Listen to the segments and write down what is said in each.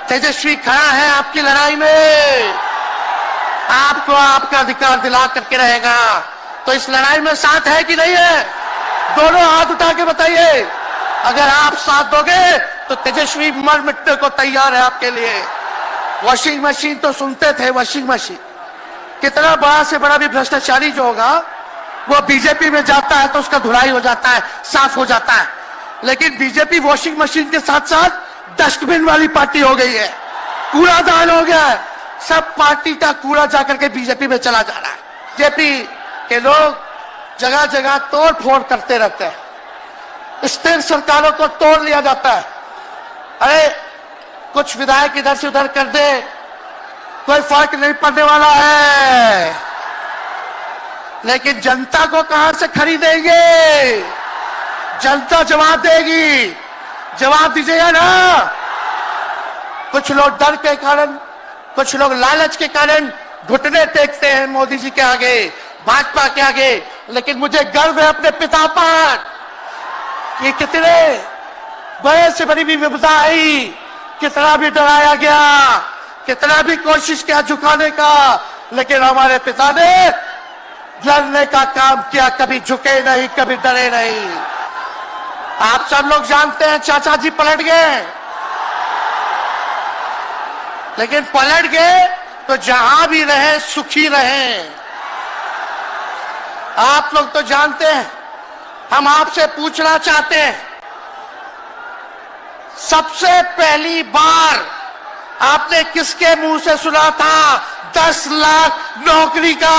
तेजस्वी खड़ा है आपकी लड़ाई में, आपको आपका अधिकार दिला करके रहेगा। तो इस लड़ाई में साथ है कि नहीं है? दोनों हाथ उठा के बताइए। अगर आप साथ दोगे तो तेजस्वी मर मिटने को तैयार है आपके लिए। वॉशिंग मशीन तो सुनते थे, वॉशिंग मशीन कितना बड़ा से बड़ा भी भ्रष्टाचारी जो होगा वो बीजेपी में जाता है तो उसका धुलाई हो जाता है, साफ हो जाता है। लेकिन बीजेपी वॉशिंग मशीन के साथ साथ डस्टबिन वाली पार्टी हो गई है, कूड़ादान हो गया है। सब पार्टी का कूड़ा जाकर के बीजेपी में चला जा रहा है। बीजेपी के लोग जगह जगह तोड़ फोड़ करते रहते हैं, स्थिर सरकारों को तोड़ लिया जाता है। अरे कुछ विधायक इधर से उधर कर दे, कोई फर्क नहीं पड़ने वाला है, लेकिन जनता को कहां से खरीदेंगे? जनता जवाब देगी, जवाब दीजिएगा ना। कुछ लोग डर के कारण, कुछ लोग लालच के कारण घुटने टेकते हैं मोदी जी के आगे, भाजपा के आगे। लेकिन मुझे गर्व है अपने पिता पर कि कितने बड़े से बड़ी भी विपदा आई, कितना भी डराया गया, कितना भी कोशिश किया झुकाने का, लेकिन हमारे पिता ने लड़ने का काम किया, कभी झुके नहीं, कभी डरे नहीं। आप सब लोग जानते हैं चाचा जी पलट गए, लेकिन पलट गए तो जहां भी रहे सुखी रहे। आप लोग तो जानते हैं, हम आपसे पूछना चाहते हैं, सबसे पहली बार आपने किसके मुंह से सुना था 10 लाख नौकरी का?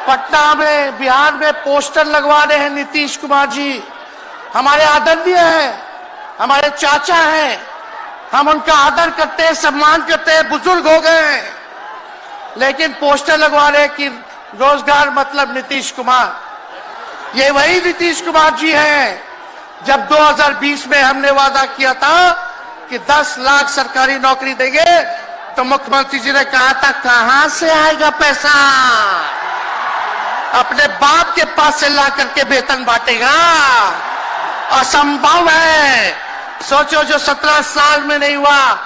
पटना में, बिहार में पोस्टर लगवा रहे हैं नीतीश कुमार जी। हमारे आदरणीय हैं, हमारे चाचा हैं, हम उनका आदर करते हैं, सम्मान करते हैं, बुजुर्ग हो गए हैं, लेकिन पोस्टर लगवा रहे कि रोजगार मतलब नीतीश कुमार। ये वही नीतीश कुमार जी हैं जब 2020 में हमने वादा किया था कि 10 लाख सरकारी नौकरी देंगे, तो मुख्यमंत्री जी ने कहा था कहां से आएगा पैसा? अपने बाप के पास से ला करके वेतन बांटेगा? असंभव है। सोचो, जो 17 साल में नहीं हुआ,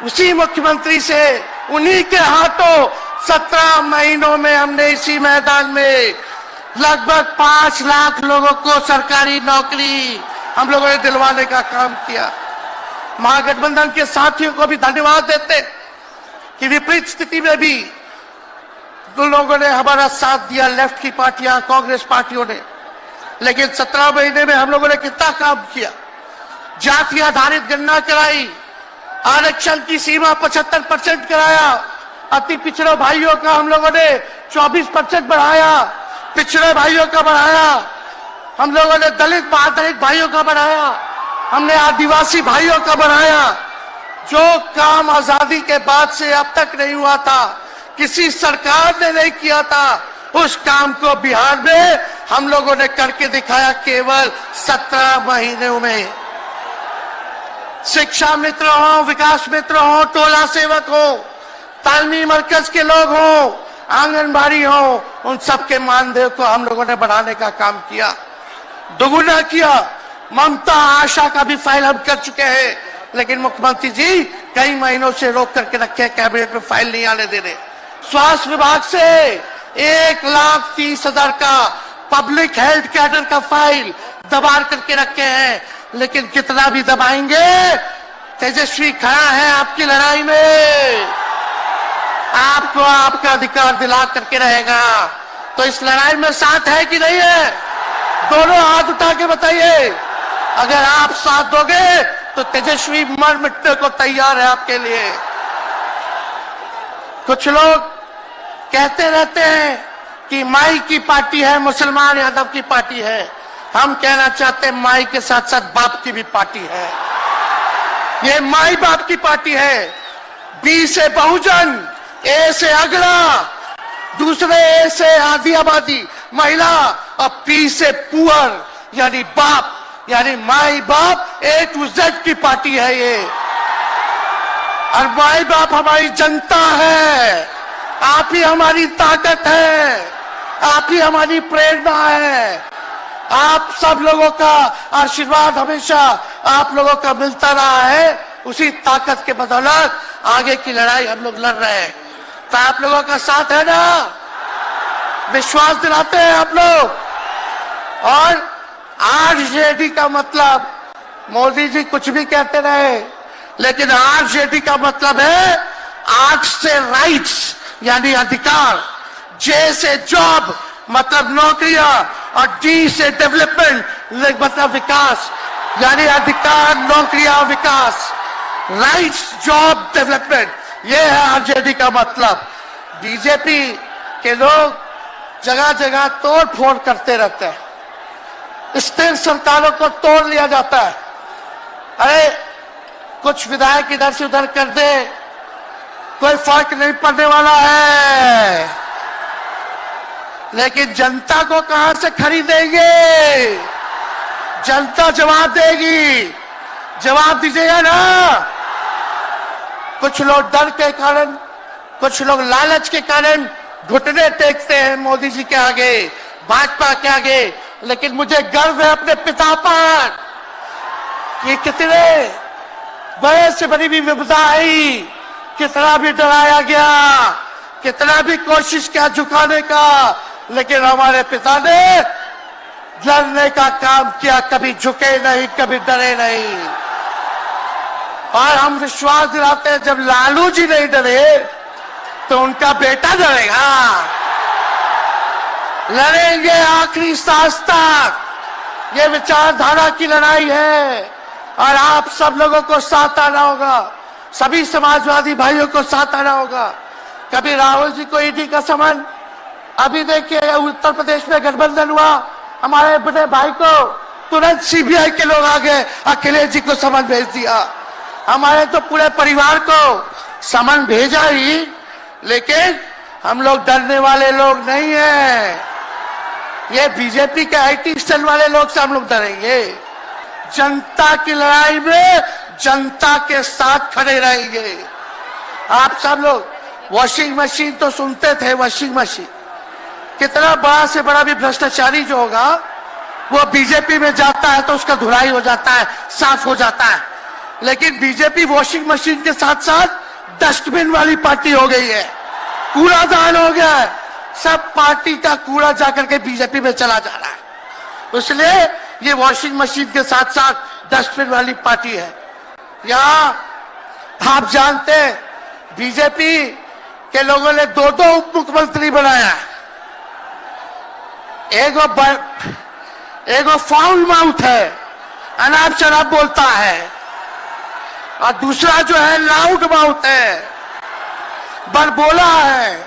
उसी मुख्यमंत्री से, उन्हीं के हाथों 17 महीनों में हमने इसी मैदान में लगभग 5 लाख लोगों को सरकारी नौकरी हम लोगों ने दिलवाने का काम किया। महागठबंधन के साथियों को भी धन्यवाद देते कि विपरीत स्थिति में भी उन लोगों ने हमारा साथ दिया, लेफ्ट की पार्टियां, कांग्रेस पार्टियों ने। लेकिन 17 महीने में हम लोगों ने कितना काम किया? जाति आधारित गणना कराई, आरक्षण की सीमा 75% कराया, अति पिछड़े भाइयों का हम लोगों ने 24% बढ़ाया, पिछड़े भाइयों का बढ़ाया, हम लोगों ने दलित महादलित भाइयों का बढ़ाया, हमने आदिवासी भाइयों का बढ़ाया। जो काम आजादी के बाद से अब तक नहीं हुआ था, किसी सरकार ने नहीं किया था, उस काम को बिहार में हम लोगों ने करके दिखाया केवल 17 महीनों में। शिक्षा मित्र हो, विकास मित्र हो, टोला सेवक हो, तालमी मरकज के लोग हो, आंगनबाड़ी हो, उन सबके मानदेय को हम लोगों ने बढ़ाने का काम किया, दोगुना किया। ममता आशा का भी फाइल हम कर चुके हैं, लेकिन मुख्यमंत्री जी कई महीनों से रोक करके रखे, कैबिनेट में फाइल नहीं आने दे रहे। स्वास्थ्य विभाग से 1,30,000 का पब्लिक हेल्थ कैडर का फाइल दबा करके रखे हैं, लेकिन कितना भी दबाएंगे, तेजस्वी खड़ा है आपकी लड़ाई में, आपको आपका अधिकार दिला करके रहेगा। तो इस लड़ाई में साथ है कि नहीं है? दोनों हाथ उठा के बताइए। अगर आप साथ दोगे तो तेजस्वी मर मिटने को तैयार है आपके लिए। कुछ लोग कहते रहते हैं कि माई की पार्टी है, मुसलमान यादव की पार्टी है। हम कहना चाहते हैं माई के साथ साथ बाप की भी पार्टी है। ये माई बाप की पार्टी है। बी से बहुजन, ए से अगड़ा, दूसरे ए से आधी आबादी महिला, और पी से पुअर यानी बाप, यानी माई बाप, ए टू जेड की पार्टी है ये। और माई बाप हमारी जनता है, आप ही हमारी ताकत है, आप ही हमारी प्रेरणा है। आप सब लोगों का आशीर्वाद हमेशा आप लोगों का मिलता रहा है। उसी ताकत के बदौलत आगे की लड़ाई हम लोग लड़ रहे हैं। तो आप लोगों का साथ है ना? विश्वास दिलाते हैं आप लोग। और आरजेडी का मतलब, मोदी जी कुछ भी कहते रहे, लेकिन आरजेडी का मतलब है आर से राइट्स यानी अधिकार, जे से जॉब मतलब नौकरियां, और डी से डेवलपमेंट मतलब विकास, यानी अधिकार, नौकरियां, विकास, राइट्स, जॉब, डेवलपमेंट, ये है आरजेडी का मतलब। बीजेपी के लोग जगह जगह तोड़ फोड़ करते रहते हैं, स्थिर सरकारों को तोड़ लिया जाता है। अरे कुछ विधायक इधर से उधर कर दे, कोई फर्क नहीं पड़ने वाला है, लेकिन जनता को कहां से खरीदेंगे? जनता जवाब देगी, जवाब दीजिएगा ना। कुछ लोग डर के कारण, कुछ लोग लालच के कारण घुटने टेकते हैं मोदी जी के आगे, भाजपा के आगे, लेकिन मुझे गर्व है अपने पिता पर कि कितने बड़े से बड़ी भी विपदा आई, कितना भी डराया गया, कितना भी कोशिश किया झुकाने का, लेकिन हमारे पिता ने लड़ने का काम किया, कभी झुके नहीं, कभी डरे नहीं। और हम विश्वास दिलाते हैं जब लालू जी नहीं डरे तो उनका बेटा डरेगा। लड़ेंगे आखिरी सांस तक। ये विचारधारा की लड़ाई है और आप सब लोगों को साथ आना होगा, सभी समाजवादी भाइयों को साथ आना होगा। कभी राहुल जी को ईडी का समन, अभी देखिए उत्तर प्रदेश में गठबंधन हुआ, हमारे बड़े भाई को तुरंत सीबीआई के लोग आ गए, अखिलेश जी को समन भेज दिया। हमारे तो पूरे परिवार को समन भेजा ही, लेकिन हम लोग डरने वाले लोग नहीं हैं। ये बीजेपी के आईटी सेल वाले लोग से हम लोग डरेंगे। जनता की लड़ाई में जनता के साथ खड़े रहेंगे। आप सब लोग वॉशिंग मशीन तो सुनते थे, वॉशिंग मशीन, कितना बड़ा से बड़ा भी भ्रष्टाचारी जो होगा वो बीजेपी में जाता है तो उसका धुलाई हो जाता है, साफ हो जाता है। लेकिन बीजेपी वॉशिंग मशीन के साथ साथ डस्टबिन वाली पार्टी हो गई है, कूड़ादान हो गया है, सब पार्टी का कूड़ा जाकर के बीजेपी में चला जा रहा है। इसलिए ये वॉशिंग मशीन के साथ साथ डस्टबिन वाली पार्टी है। यहां आप जानते हैं बीजेपी के लोगों ने दो उप मुख्यमंत्री बनाया, एगो फाउल माउथ है, अनाप शराब बोलता है, और दूसरा जो है लाउड माउथ है, बड़बोला है।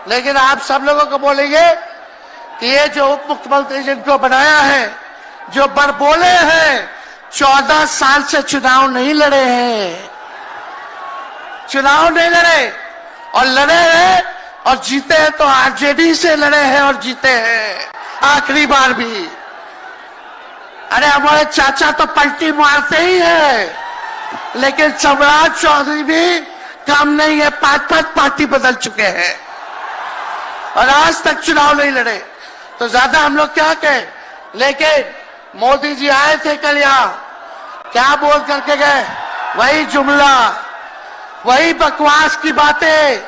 लेकिन आप सब लोगों को बोलेंगे कि ये जो उप मुख्यमंत्री जिनको बनाया है, जो बड़बोले हैं, 14 साल से चुनाव नहीं लड़े हैं, चुनाव नहीं लड़े, और लड़े हैं और जीते हैं तो आरजेडी से लड़े हैं और जीते हैं आखिरी बार भी। अरे हमारे चाचा तो पलटी मारते ही है, लेकिन सम्राट चौधरी भी काम नहीं है, 5 पार्टी बदल चुके हैं और आज तक चुनाव नहीं लड़े। तो ज्यादा हम लोग क्या कहें, लेकिन मोदी जी आए थे कल यहां, क्या बोल करके गए? वही जुमला, वही बकवास की बातें,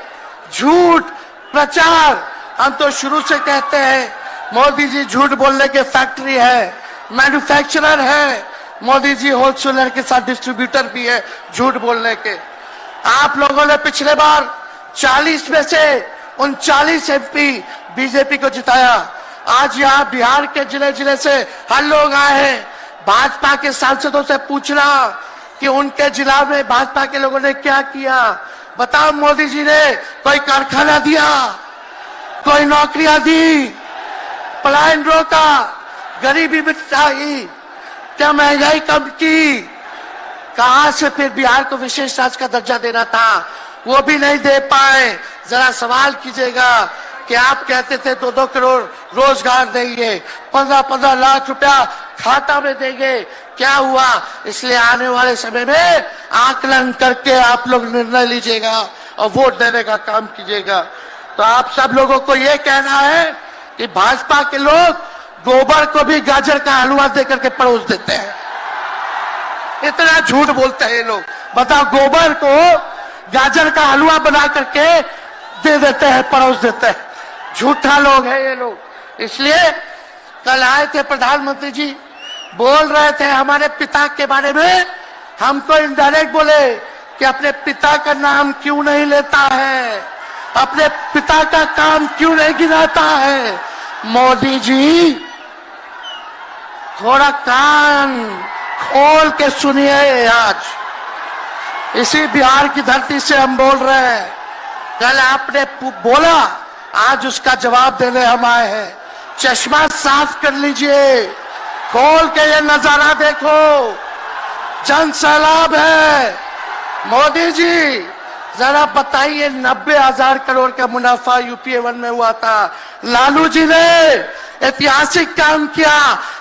झूठ प्रचार। हम तो शुरू से कहते हैं मोदी जी झूठ बोलने के फैक्ट्री है, मैन्युफैक्चरर है। मोदी जी होलसेलर के साथ डिस्ट्रीब्यूटर भी है झूठ बोलने के। आप लोगों ने पिछले बार 40 में से 39 एमपी बीजेपी को जिताया। आज यहाँ बिहार के जिले जिले से हर लोग आए हैं भाजपा के सांसदों से पूछना कि उनके जिला में भाजपा के लोगों ने क्या किया। बताओ, मोदी जी ने कोई कारखाना दिया, कोई नौकरियां दी, पलायन रोका, गरीबी मिटाई, क्या महंगाई कम की? कहां से फिर बिहार को विशेष राज्य का दर्जा देना था, वो भी नहीं दे पाए। जरा सवाल कीजिएगा कि आप कहते थे 2-2 करोड़ रोजगार देंगे, 15-15 लाख रुपया खाता में देंगे, क्या हुआ? इसलिए आने वाले समय में आकलन करके आप लोग निर्णय लीजिएगा और वोट देने का काम कीजिएगा। तो आप सब लोगों को ये कहना है कि भाजपा के लोग गोबर को भी गाजर का हलवा देकर के परोस देते हैं। इतना झूठ बोलते हैं ये लोग। बताओ, गोबर को गाजर का हलवा बना करके दे देते हैं, परोस देते हैं। झूठा लोग हैं ये लोग। इसलिए कल आए थे प्रधानमंत्री जी, बोल रहे थे हमारे पिता के बारे में, हमको इनडायरेक्ट बोले कि अपने पिता का नाम क्यों नहीं लेता है, अपने पिता का काम क्यों नहीं गिनाता है। मोदी जी, थोड़ा कान खोल के सुनिए। आज इसी बिहार की धरती से हम बोल रहे हैं। कल आपने बोला, आज उसका जवाब देने हम आए हैं। चश्मा साफ कर लीजिए, खोल के ये नजारा देखो, जन सैलाब है। मोदी जी, जरा बताइए, 90,000 करोड़ का मुनाफा यूपीए 1 में हुआ था। लालू जी ने ऐतिहासिक काम किया,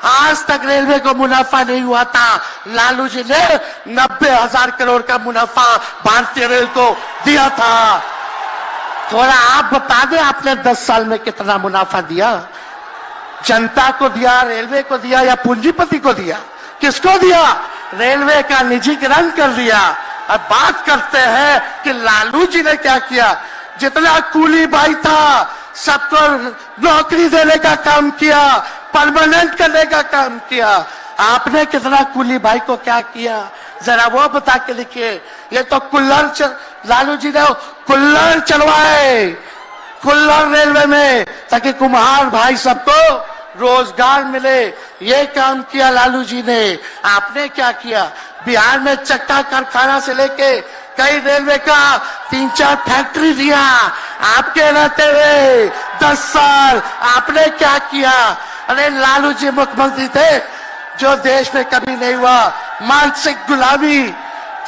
आज तक रेलवे को मुनाफा नहीं हुआ था। लालू जी ने 90,000 करोड़ का मुनाफा भारतीय रेल को दिया था। थोड़ा आप बता दें, आपने 10 साल में कितना मुनाफा दिया? जनता को दिया, रेलवे को दिया, या पूंजीपति को दिया? किसको दिया? रेलवे का निजीकरण कर दिया। अब बात करते हैं कि लालू जी ने क्या किया। जितना कूली भाई था सबको नौकरी देने का काम किया, परमानेंट करने का काम किया। आपने कितना कूली भाई को क्या किया, जरा वो बता के लिखिए। ये तो लालू जी ने कुल्लर चलवाए, कुल्लर रेलवे में, ताकि कुम्हार भाई सबको रोजगार मिले। ये काम किया लालू जी ने। आपने क्या किया? बिहार में चक्का कारखाना से लेके कई रेलवे का 3-4 फैक्ट्री दिया। आपके रहते हुए 10 साल आपने क्या किया? अरे लालू जी मुख्यमंत्री थे जो देश में कभी नहीं हुआ। मानसिक गुलामी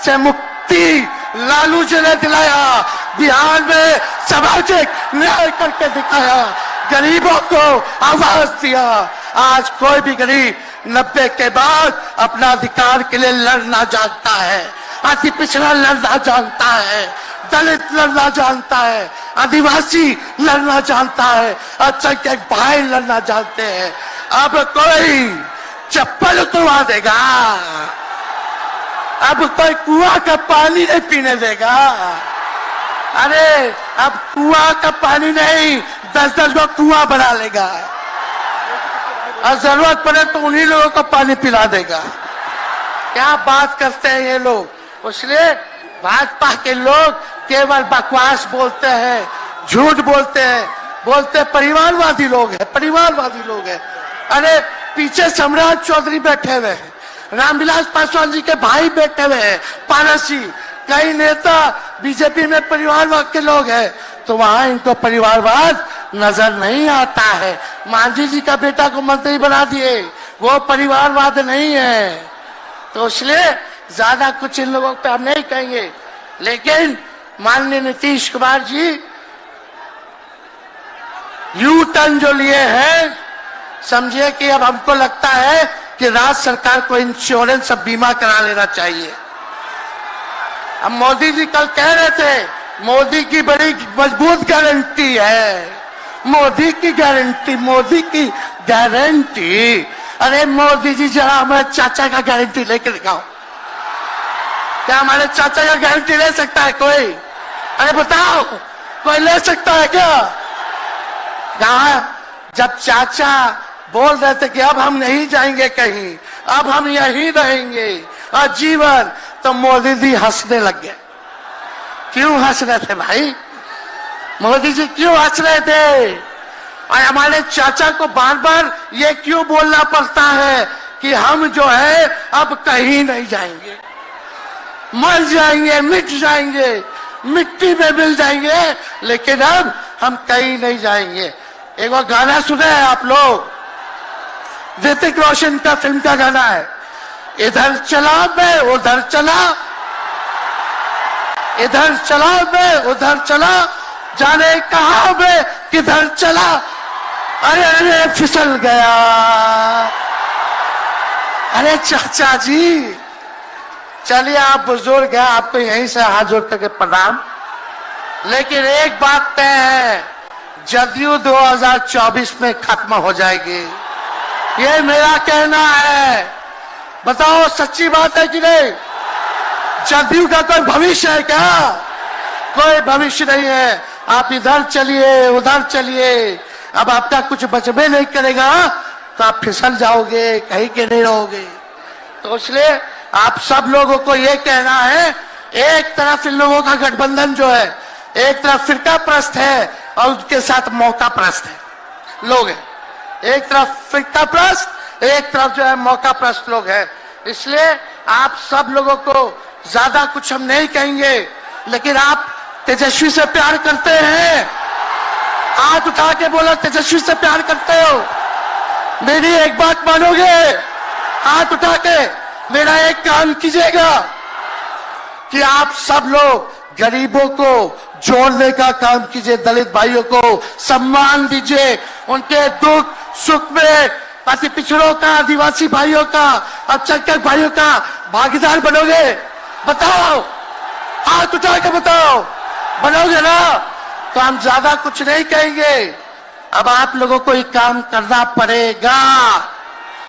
से मुक्ति लालू जी ने दिलाया। बिहार में सामाजिक न्याय करके दिखाया, गरीबों को आवाज दिया। आज कोई भी गरीब 90 के बाद अपना अधिकार के लिए लड़ना जानता है, अति पिछड़ा लड़ना जानता है, दलित लड़ना जानता है, आदिवासी लड़ना जानता है, अल्पसंख्यक भाई लड़ना जानते हैं। अब कोई चप्पल उतरवा देगा, अब कोई कुआं का पानी नहीं पीने देगा। अरे अब कुआं का पानी नहीं, 10-10 को कुआं बना लेगा और जरूरत पड़े तो उन्हीं लोगों को पानी पिला देगा। क्या बात करते हैं ये लोग। इसलिए भाजपा के लोग केवल बकवास बोलते हैं, झूठ बोलते हैं, बोलते परिवारवादी लोग हैं, परिवारवादी लोग हैं। अरे पीछे सम्राट चौधरी बैठे हुए हैं, रामविलास पासवान जी के भाई बैठे हुए हैं, पारसी, कई नेता बीजेपी में परिवारवाद के लोग हैं, तो वहां इनको परिवारवाद नजर नहीं आता है। मांझी जी का बेटा को मंत्री बना दिए, वो परिवारवाद नहीं है। तो इसलिए ज्यादा कुछ इन लोगों पे हम नहीं कहेंगे। लेकिन माननीय नीतीश कुमार जी यू टर्न जो लिए हैं, समझिए कि अब हमको लगता है कि राज्य सरकार को इंश्योरेंस और बीमा करा लेना चाहिए। अब मोदी जी कल कह रहे थे मोदी की बड़ी मजबूत गारंटी है, मोदी की गारंटी, मोदी की गारंटी। अरे मोदी जी जरा हमारे चाचा का गारंटी लेके दिखाओ। क्या हमारे चाचा का गारंटी ले सकता है कोई? अरे बताओ, कोई ले सकता है क्या? कहा जब चाचा बोल रहे थे कि अब हम नहीं जाएंगे कहीं, अब हम यहीं रहेंगे और जीवन, तो मोदी जी हंसने लग गए। क्यों हंस रहे थे भाई? मोदी जी क्यों हंस रहे थे? और हमारे चाचा को बार बार ये क्यों बोलना पड़ता है कि हम जो है अब कहीं नहीं जाएंगे, मर जाएंगे, मिट जाएंगे, मिट्टी में मिल जाएंगे, लेकिन अब हम कहीं नहीं जाएंगे। एक वो गाना सुने हैं आप लोग, ऋतिक रोशन का फिल्म का गाना है, इधर चला मैं उधर चला, इधर चला मैं उधर चला, जाने कहां मैं किधर चला, अरे अरे फिसल गया। अरे चाचा जी, चलिए आप बुजुर्ग हैं, आपको यहीं से हाथ जोड़ करके प्रणाम। लेकिन एक बात तय है, जदयू 2024 में खत्म हो जाएगी। ये मेरा कहना है। बताओ सच्ची बात है कि नहीं? जदयू का कोई भविष्य है क्या? कोई भविष्य नहीं है। आप इधर चलिए उधर चलिए, अब आपका कुछ बचबे नहीं करेगा तो आप फिसल जाओगे, कहीं के नहीं रहोगे। तो इसलिए आप सब लोगों को ये कहना है, एक तरफ इन लोगों का गठबंधन जो है, एक तरफ फिरका प्रस्त है और उनके साथ मौका प्रस्त है लोग हैं। एक तरफ फिरका प्रस्त, एक तरफ जो है मौका प्रस्त लोग हैं। इसलिए आप सब लोगों को ज्यादा कुछ हम नहीं कहेंगे, लेकिन आप तेजस्वी से प्यार करते हैं? हाथ उठा के बोलो, तेजस्वी से प्यार करते हो? मेरी एक बात मानोगे? हाथ उठा के मेरा एक काम कीजिएगा कि आप सब लोग गरीबों को जोड़ने का काम कीजिए, दलित भाइयों को सम्मान दीजिए, उनके दुख सुख में अति पिछड़ों का, आदिवासी भाइयों का, अल्पसंख्यक भाइयों का भागीदार बनोगे? बताओ, हाथ उठा के बताओ, बनोगे ना? तो हम ज्यादा कुछ नहीं कहेंगे। अब आप लोगों को एक काम करना पड़ेगा।